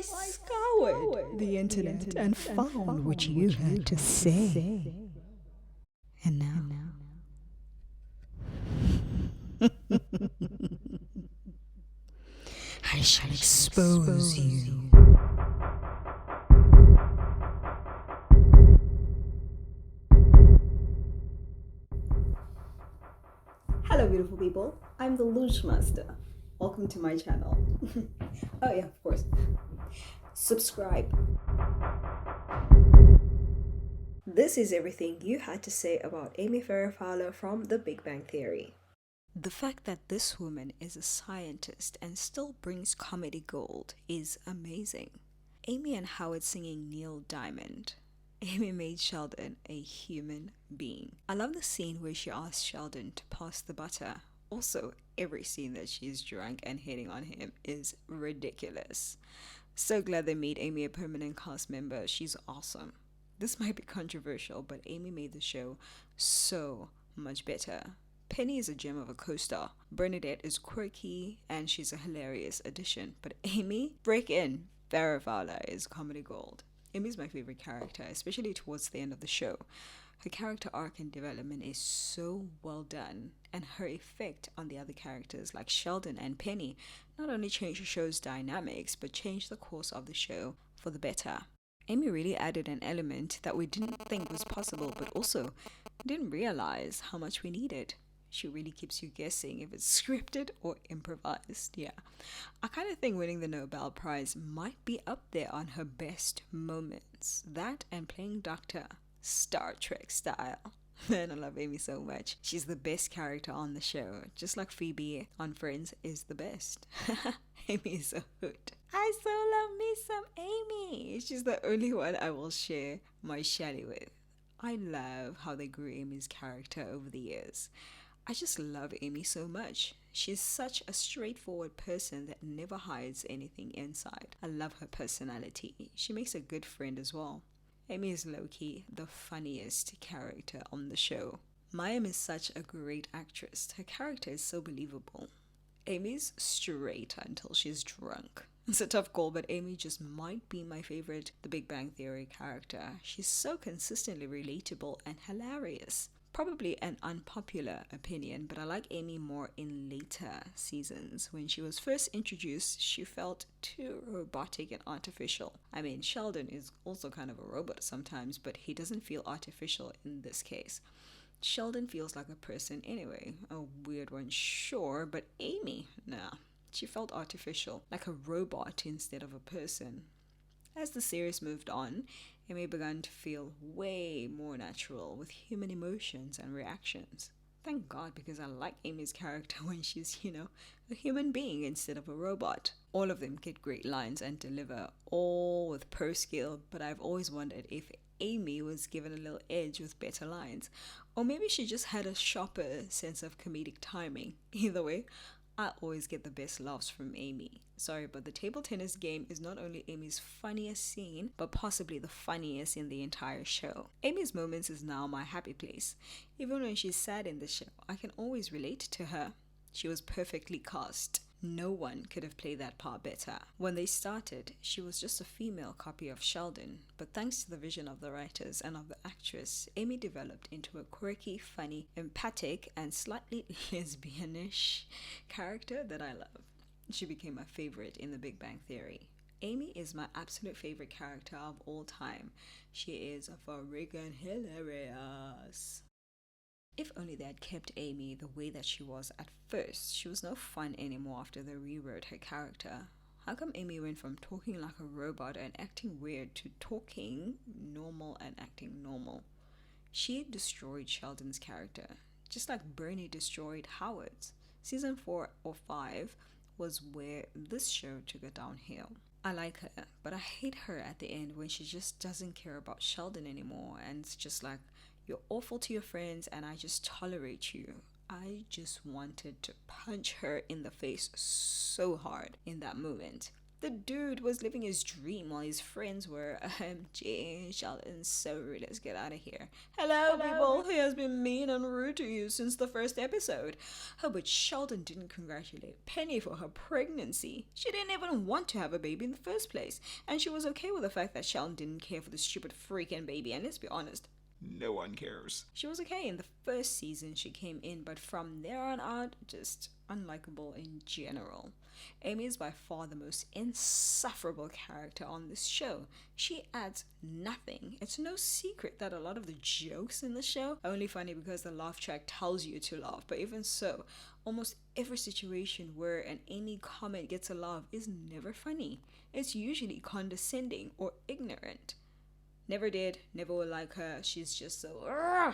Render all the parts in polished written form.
scoured the internet and found what you had to say. And now, I shall expose you. Hello beautiful people, I'm the Luschmaster. Welcome to my channel. Oh yeah, of course. Subscribe. This is everything you had to say about Amy Farra Fowler from The Big Bang Theory. The fact that this woman is a scientist and still brings comedy gold is amazing. Amy and Howard singing Neil Diamond. Amy made Sheldon a human being. I love the scene where she asks Sheldon to pass the butter. Also, every scene that she's drunk and hitting on him is ridiculous. So glad they made Amy a permanent cast member. She's awesome. This might be controversial, but Amy made the show so much better. Penny is a gem of a co-star. Bernadette is quirky and she's a hilarious addition. But Amy, break in. Farrah Fowler is comedy gold. Amy's my favorite character, especially towards the end of the show. Her character arc and development is so well done, and her effect on the other characters like Sheldon and Penny not only changed the show's dynamics, but changed the course of the show for the better. Amy really added an element that we didn't think was possible, but also didn't realize how much we needed. She really keeps you guessing if it's scripted or improvised. Yeah, I kind of think winning the Nobel Prize might be up there on her best moments. That and playing Doctor, Star Trek style. Man, I love Amy so much. She's the best character on the show, just like Phoebe on Friends is the best. Amy is a hoot. I so love me some Amy. She's the only one I will share my Shelly with. I love how they grew Amy's character over the years. I just love Amy so much. She's such a straightforward person that never hides anything inside. I love her personality. She makes a good friend as well. Amy is low-key the funniest character on the show. Mayim is such a great actress. Her character is so believable. Amy's straight until she's drunk. It's a tough call, but Amy just might be my favorite The Big Bang Theory character. She's so consistently relatable and hilarious. Probably an unpopular opinion, but I like Amy more in later seasons. When she was first introduced, she felt too robotic and artificial. I mean, Sheldon is also kind of a robot sometimes, but he doesn't feel artificial in this case. Sheldon feels like a person anyway. A weird one, sure, but Amy, nah. She felt artificial, like a robot instead of a person. As the series moved on, Amy began to feel way more natural with human emotions and reactions. Thank God, because I like Amy's character when she's, a human being instead of a robot. All of them get great lines and deliver, all with pro skill, but I've always wondered if Amy was given a little edge with better lines, or maybe she just had a sharper sense of comedic timing. Either way, I always get the best laughs from Amy. Sorry, but the table tennis game is not only Amy's funniest scene, but possibly the funniest in the entire show. Amy's moments is now my happy place. Even when she's sad in the show, I can always relate to her. She was perfectly cast. No one could have played that part better. When they started, she was just a female copy of Sheldon, but thanks to the vision of the writers and of the actress, Amy developed into a quirky, funny, empathic, and slightly lesbianish character that I love. She became my favorite in The Big Bang Theory. Amy is my absolute favorite character of all time. She is freaking hilarious. If only they had kept Amy the way that she was at first. She was no fun anymore after they rewrote her character. How come Amy went from talking like a robot and acting weird to talking normal and acting normal? She destroyed Sheldon's character, just like Bernie destroyed Howard's. Season 4 or 5 was where this show took it downhill. I like her, but I hate her at the end when she just doesn't care about Sheldon anymore, and it's just like, you're awful to your friends and I just tolerate you. I just wanted to punch her in the face so hard in that moment. The dude was living his dream while his friends were, gee, Sheldon's so rude, let's get out of here. Hello, people, he has been mean and rude to you since the first episode. Oh, but Sheldon didn't congratulate Penny for her pregnancy. She didn't even want to have a baby in the first place, and she was okay with the fact that Sheldon didn't care for the stupid freaking baby, and let's be honest, no one cares. she was okay in the first season she came in, but from there on out, just unlikable in general. Amy is by far the most insufferable character on this show. She adds nothing. It's no secret that a lot of the jokes in the show are only funny because the laugh track tells you to laugh, but even so, almost every situation where an Amy comment gets a laugh is never funny. It's usually condescending or ignorant. Never did, never will like her. She's just so. Ugh!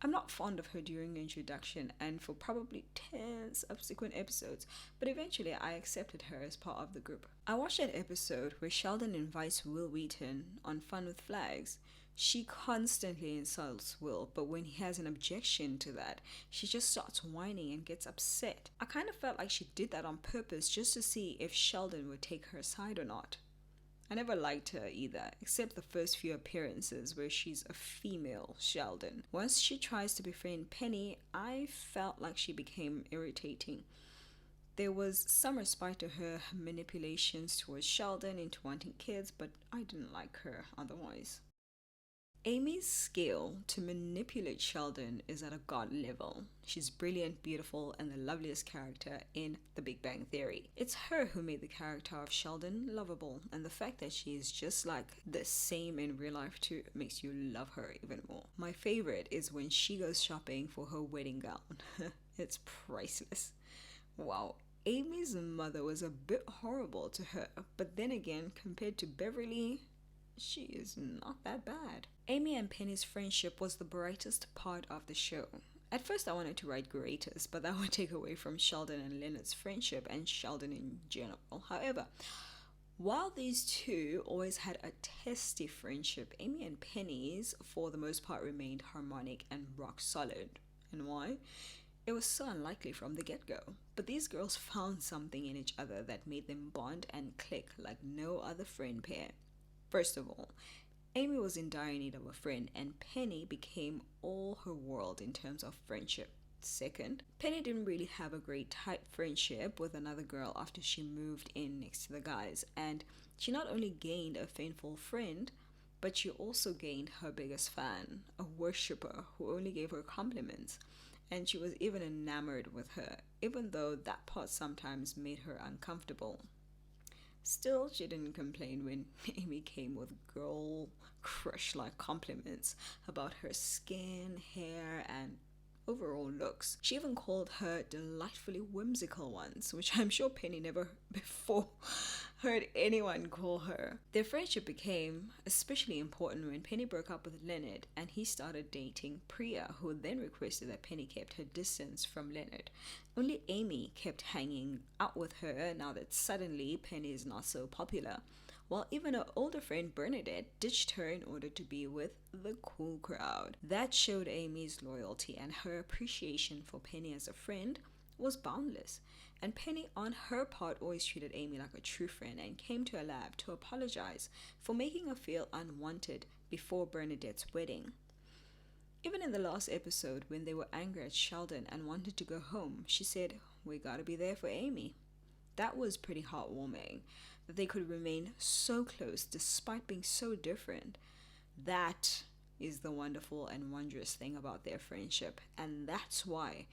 I'm not fond of her during the introduction and for probably 10 subsequent episodes, but eventually I accepted her as part of the group. I watched that episode where Sheldon invites Will Wheaton on Fun with Flags. She constantly insults Will, but when he has an objection to that, she just starts whining and gets upset. I kind of felt like she did that on purpose just to see if Sheldon would take her side or not. I never liked her either, except the first few appearances where she's a female Sheldon. Once she tries to befriend Penny, I felt like she became irritating. There was some respite to her manipulations towards Sheldon into wanting kids, but I didn't like her otherwise. Amy's skill to manipulate Sheldon is at a god level. She's brilliant, beautiful, and the loveliest character in The Big Bang Theory. It's her who made the character of Sheldon lovable, and the fact that she is just like the same in real life too makes you love her even more. My favorite is when she goes shopping for her wedding gown. It's priceless. Wow. Amy's mother was a bit horrible to her, but then again, compared to Beverly, she is not that bad. Amy and Penny's friendship was the brightest part of the show. At first I wanted to write greatest, but that would take away from Sheldon and Leonard's friendship and Sheldon in general. However, while these two always had a testy friendship, Amy and Penny's, for the most part, remained harmonic and rock solid. And why? It was so unlikely from the get-go. But these girls found something in each other that made them bond and click like no other friend pair. First of all, Amy was in dire need of a friend, and Penny became all her world in terms of friendship. Second, Penny didn't really have a great tight friendship with another girl after she moved in next to the guys, and she not only gained a faithful friend, but she also gained her biggest fan, a worshipper who only gave her compliments, and she was even enamored with her, even though that part sometimes made her uncomfortable. Still, she didn't complain when Amy came with girl crush-like compliments about her skin, hair, and overall looks. She even called her delightfully whimsical once, which I'm sure Penny never before heard anyone call her. Their friendship became especially important when Penny broke up with Leonard and he started dating Priya, who then requested that Penny kept her distance from Leonard. Only Amy kept hanging out with her now that suddenly Penny is not so popular, while even her older friend Bernadette ditched her in order to be with the cool crowd. That showed Amy's loyalty, and her appreciation for Penny as a friend was boundless. And Penny, on her part, always treated Amy like a true friend and came to her lab to apologize for making her feel unwanted before Bernadette's wedding. Even in the last episode, when they were angry at Sheldon and wanted to go home, she said, "We gotta be there for Amy." That was pretty heartwarming, that they could remain so close despite being so different. That is the wonderful and wondrous thing about their friendship, and that's why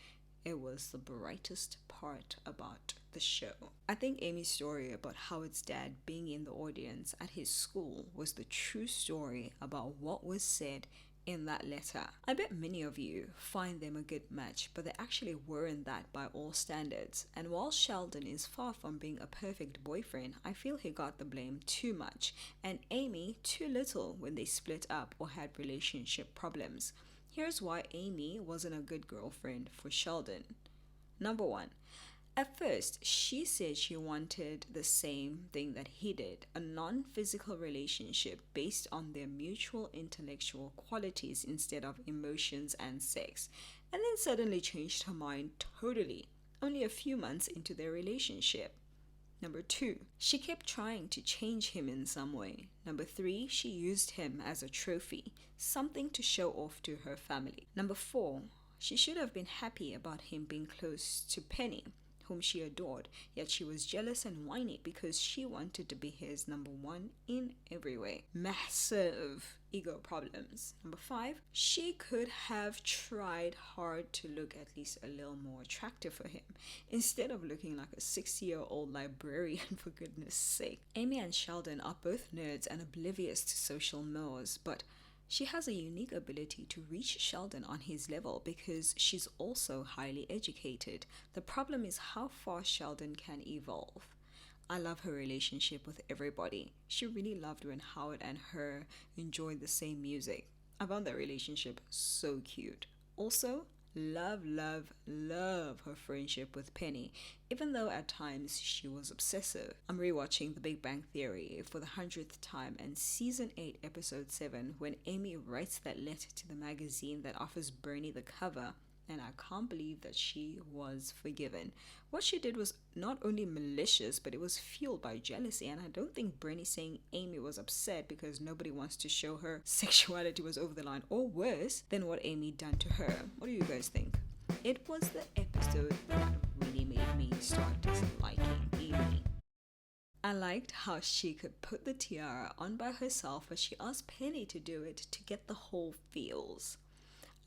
it was the brightest part about the show. I think Amy's story about Howard's dad being in the audience at his school was the true story about what was said in that letter. I bet many of you find them a good match, but they actually weren't that by all standards. And while Sheldon is far from being a perfect boyfriend, I feel he got the blame too much, and Amy too little when they split up or had relationship problems. Here's why Amy wasn't a good girlfriend for Sheldon. Number one, at first, she said she wanted the same thing that he did, a non-physical relationship based on their mutual intellectual qualities instead of emotions and sex, and then suddenly changed her mind totally, only a few months into their relationship. Number 2, she kept trying to change him in some way. Number 3, she used him as a trophy, something to show off to her family. Number 4, she should have been happy about him being close to Penny, whom she adored, yet she was jealous and whiny because she wanted to be his number 1 in every way. Massive ego problems. Number 5, she could have tried hard to look at least a little more attractive for him, instead of looking like a 60-year-old librarian, for goodness sake. Amy and Sheldon are both nerds and oblivious to social mores, but she has a unique ability to reach Sheldon on his level because she's also highly educated. The problem is how far Sheldon can evolve. I love her relationship with everybody. She really loved when Howard and her enjoyed the same music. I found that relationship so cute. Also, love her friendship with Penny, even though at times she was obsessive. I'm rewatching The Big Bang Theory for the 100th time, and season 8 episode 7, when Amy writes that letter to the magazine that offers Bernie the cover, and I can't believe that she was forgiven. What she did was not only malicious, but it was fueled by jealousy, and I don't think Bernie saying Amy was upset because nobody wants to show her sexuality was over the line, or worse than what Amy done to her. What do you guys think? It was the episode that really made me start disliking Amy. I liked how she could put the tiara on by herself, but she asked Penny to do it to get the whole feels.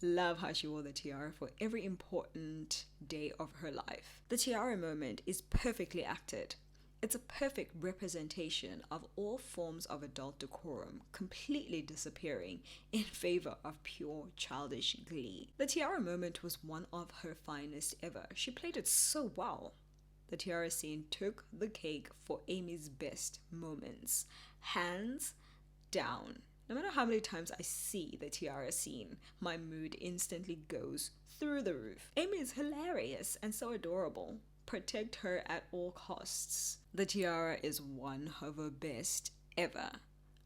Love how she wore the tiara for every important day of her life. The tiara moment is perfectly acted. It's a perfect representation of all forms of adult decorum completely disappearing in favor of pure childish glee. The tiara moment was one of her finest ever. She played it so well. The tiara scene took the cake for Amy's best moments. Hands down. No matter how many times I see the tiara scene, my mood instantly goes through the roof. Amy is hilarious and so adorable. Protect her at all costs. The tiara is one of her best ever.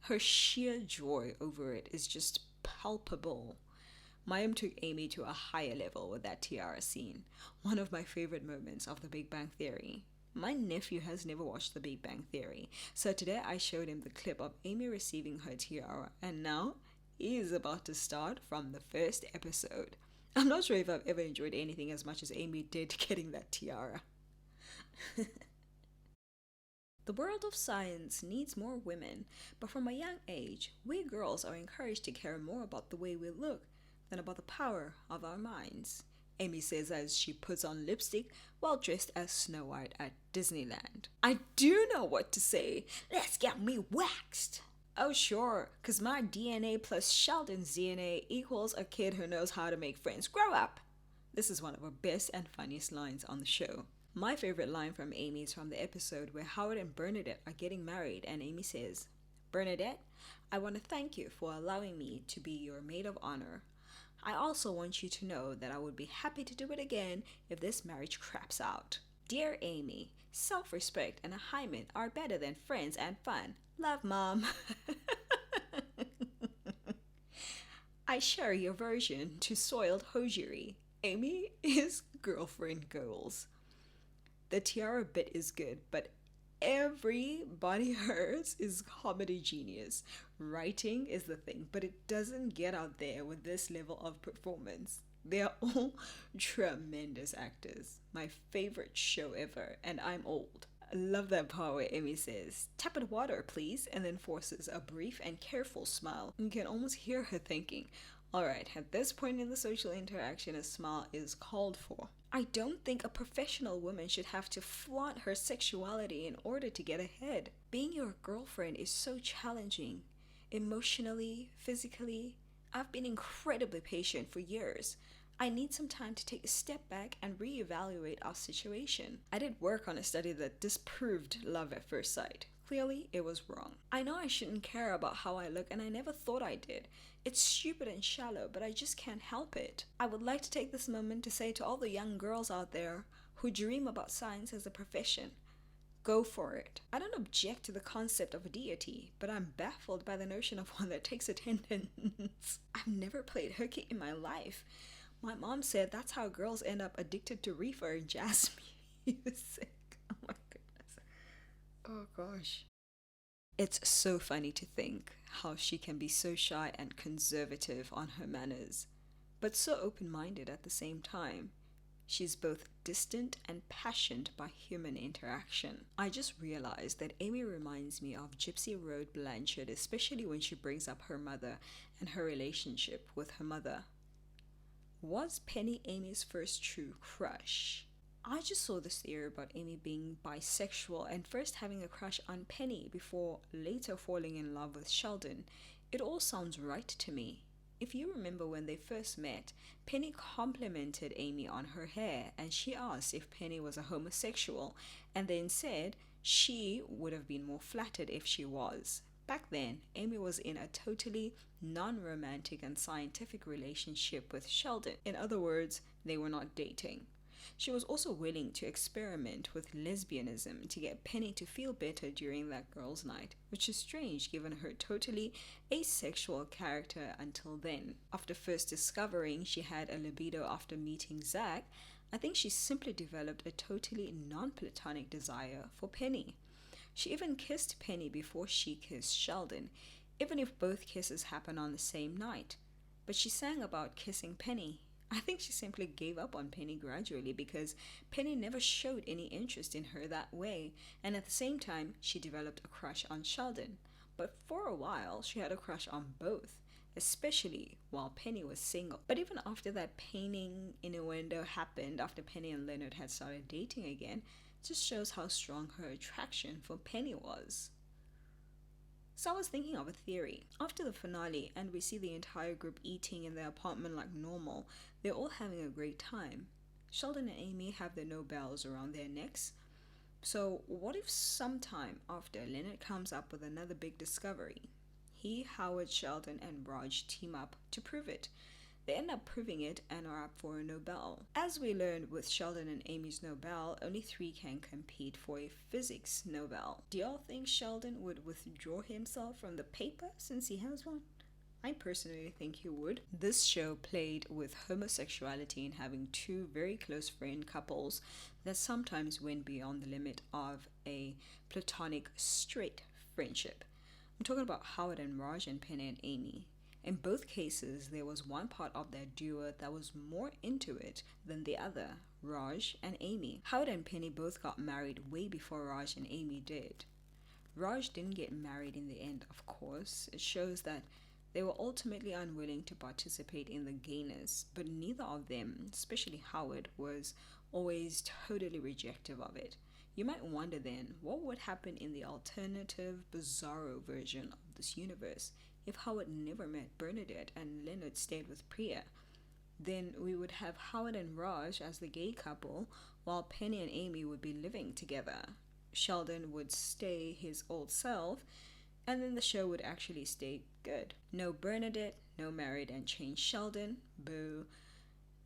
Her sheer joy over it is just palpable. Mayim took Amy to a higher level with that tiara scene. One of my favorite moments of The Big Bang Theory. My nephew has never watched The Big Bang Theory, so today I showed him the clip of Amy receiving her tiara, and now he is about to start from the first episode. I'm not sure if I've ever enjoyed anything as much as Amy did getting that tiara. The world of science needs more women, but from a young age, we girls are encouraged to care more about the way we look than about the power of our minds. Amy says as she puts on lipstick while dressed as Snow White at Disneyland. I do know what to say. Let's get me waxed. Oh sure, cause my DNA plus Sheldon's DNA equals a kid who knows how to make friends. Grow up. This is one of her best and funniest lines on the show. My favorite line from Amy is from the episode where Howard and Bernadette are getting married, and Amy says, "Bernadette, I want to thank you for allowing me to be your maid of honor. I also want you to know that I would be happy to do it again if this marriage craps out. Dear Amy, self-respect and a hymen are better than friends and fun. Love, Mom." I share your aversion to soiled hosiery. Amy is girlfriend goals. The tiara bit is good, but everybody hers is comedy genius. Writing is the thing, but it doesn't get out there with this level of performance. They are all tremendous actors. My favorite show ever, and I'm old. I love that part where Amy says, "Tepid water, please," and then forces a brief and careful smile. You can almost hear her thinking, alright, at this point in the social interaction, a smile is called for. I don't think a professional woman should have to flaunt her sexuality in order to get ahead. Being your girlfriend is so challenging. Emotionally, physically. I've been incredibly patient for years. I need some time to take a step back and reevaluate our situation. I did work on a study that disproved love at first sight. Clearly, it was wrong. I know I shouldn't care about how I look, and I never thought I did. It's stupid and shallow, but I just can't help it. I would like to take this moment to say to all the young girls out there who dream about science as a profession, go for it. I don't object to the concept of a deity, but I'm baffled by the notion of one that takes attendance. I've never played hooky in my life. My mom said that's how girls end up addicted to reefer and jazz music. Oh my goodness. Oh gosh. It's so funny to think how she can be so shy and conservative on her manners, but so open minded at the same time. She's both distant and passionate by human interaction. I just realized that Amy reminds me of Gypsy Road Blanchard, especially when she brings up her mother and her relationship with her mother. Was Penny Amy's first true crush? I just saw this theory about Amy being bisexual and first having a crush on Penny before later falling in love with Sheldon. It all sounds right to me. If you remember when they first met, Penny complimented Amy on her hair and she asked if Penny was a homosexual and then said she would have been more flattered if she was. Back then, Amy was in a totally non romantic and scientific relationship with Sheldon. In other words, they were not dating. She was also willing to experiment with lesbianism to get Penny to feel better during that girls' night, which is strange given her totally asexual character until then. After first discovering she had a libido after meeting Zach, I think she simply developed a totally non-platonic desire for Penny. She even kissed Penny before she kissed Sheldon, even if both kisses happened on the same night. But she sang about kissing Penny. I think she simply gave up on Penny gradually because Penny never showed any interest in her that way, and at the same time, she developed a crush on Sheldon. But for a while, she had a crush on both, especially while Penny was single. But even after that painting innuendo happened, after Penny and Leonard had started dating again, it just shows how strong her attraction for Penny was. So I was thinking of a theory. After the finale, and we see the entire group eating in their apartment like normal, they're all having a great time. Sheldon and Amy have their Nobels around their necks. So what if sometime after Leonard comes up with another big discovery? He, Howard, Sheldon, and Raj team up to prove it. They end up proving it and are up for a Nobel. As we learned with Sheldon and Amy's Nobel, only 3 can compete for a physics Nobel. Do y'all think Sheldon would withdraw himself from the paper since he has one? I personally think he would. This show played with homosexuality and having 2 very close friend couples that sometimes went beyond the limit of a platonic straight friendship. I'm talking about Howard and Raj and Penny and Amy. In both cases, there was one part of their duo that was more into it than the other, Raj and Amy. Howard and Penny both got married way before Raj and Amy did. Raj didn't get married in the end, of course. It shows that they were ultimately unwilling to participate in the gayness, but neither of them, especially Howard, was always totally rejective of it. You might wonder then, what would happen in the alternative, bizarro version of this universe if Howard never met Bernadette and Leonard stayed with Priya? Then we would have Howard and Raj as the gay couple, while Penny and Amy would be living together. Sheldon would stay his old self, and then the show would actually stay good. No Bernadette, no married and changed Sheldon, boo.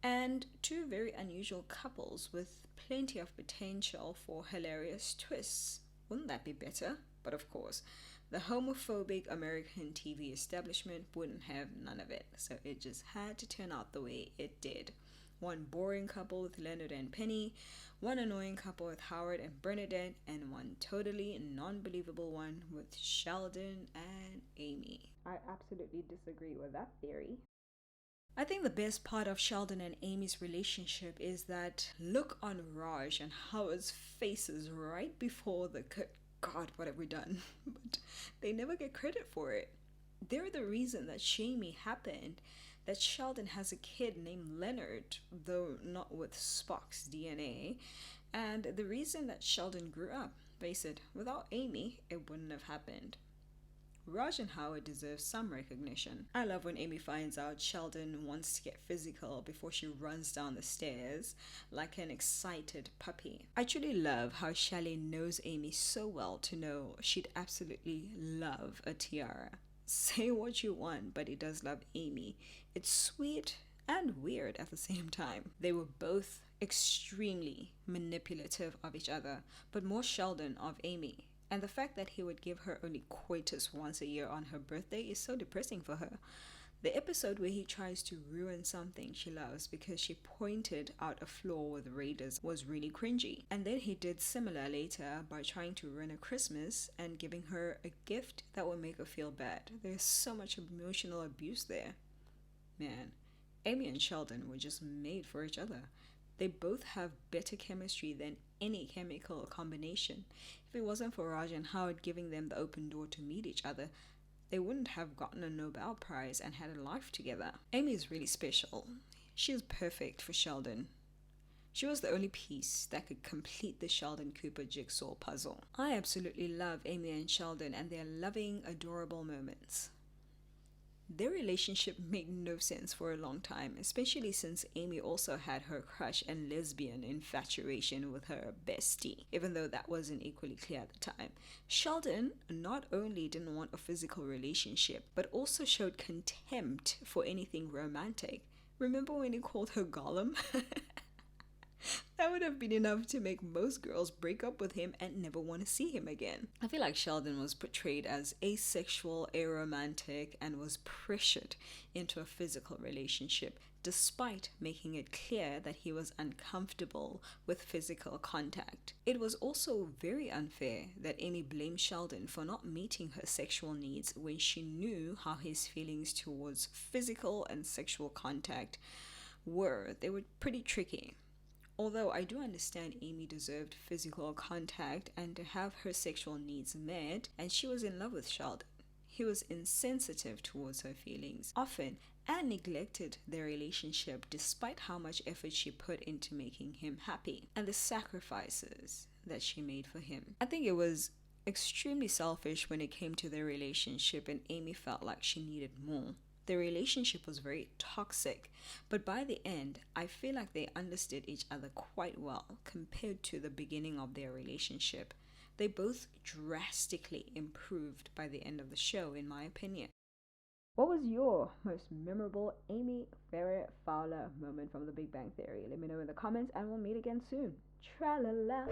And 2 very unusual couples with plenty of potential for hilarious twists. Wouldn't that be better? But of course, the homophobic American TV establishment wouldn't have none of it, so it just had to turn out the way it did. 1 boring couple with Leonard and Penny, 1 annoying couple with Howard and Bernadette, and 1 totally non-believable one with Sheldon and Amy. I absolutely disagree with that theory. I think the best part of Sheldon and Amy's relationship is that look on Raj and Howard's faces right before the God, what have we done? But they never get credit for it. They're the reason that shamey happened, that Sheldon has a kid named Leonard, though not with Spock's DNA, and the reason that Sheldon grew up. Face it, without Amy, it wouldn't have happened. Raj and Howard deserve some recognition. I love when Amy finds out Sheldon wants to get physical before she runs down the stairs like an excited puppy. I truly love how Shelley knows Amy so well to know she'd absolutely love a tiara. Say what you want, but he does love Amy. It's sweet and weird at the same time. They were both extremely manipulative of each other, but more Sheldon of Amy. And the fact that he would give her only coitus once a year on her birthday is so depressing for her. The episode where he tries to ruin something she loves because she pointed out a flaw with Raiders was really cringy. And then he did similar later by trying to ruin a Christmas and giving her a gift that would make her feel bad. There's so much emotional abuse there. Man, Amy and Sheldon were just made for each other. They both have better chemistry than any chemical combination. If it wasn't for Raj and Howard giving them the open door to meet each other, they wouldn't have gotten a Nobel Prize and had a life together. Amy is really special. She is perfect for Sheldon. She was the only piece that could complete the Sheldon Cooper jigsaw puzzle. I absolutely love Amy and Sheldon and their loving, adorable moments. Their relationship made no sense for a long time, especially since Amy also had her crush and lesbian infatuation with her bestie, even though that wasn't equally clear at the time. Sheldon not only didn't want a physical relationship, but also showed contempt for anything romantic. Remember when he called her Gollum? That would have been enough to make most girls break up with him and never want to see him again. I feel like Sheldon was portrayed as asexual, aromantic, and was pressured into a physical relationship, despite making it clear that he was uncomfortable with physical contact. It was also very unfair that Amy blamed Sheldon for not meeting her sexual needs when she knew how his feelings towards physical and sexual contact were. They were pretty tricky. Although I do understand Amy deserved physical contact and to have her sexual needs met, and she was in love with Sheldon. He was insensitive towards her feelings, often, and neglected their relationship despite how much effort she put into making him happy and the sacrifices that she made for him. I think it was extremely selfish when it came to their relationship, and Amy felt like she needed more. Their relationship was very toxic, but by the end, I feel like they understood each other quite well compared to the beginning of their relationship. They both drastically improved by the end of the show, in my opinion. What was your most memorable Amy Farra Fowler moment from The Big Bang Theory? Let me know in the comments and we'll meet again soon. Tralala.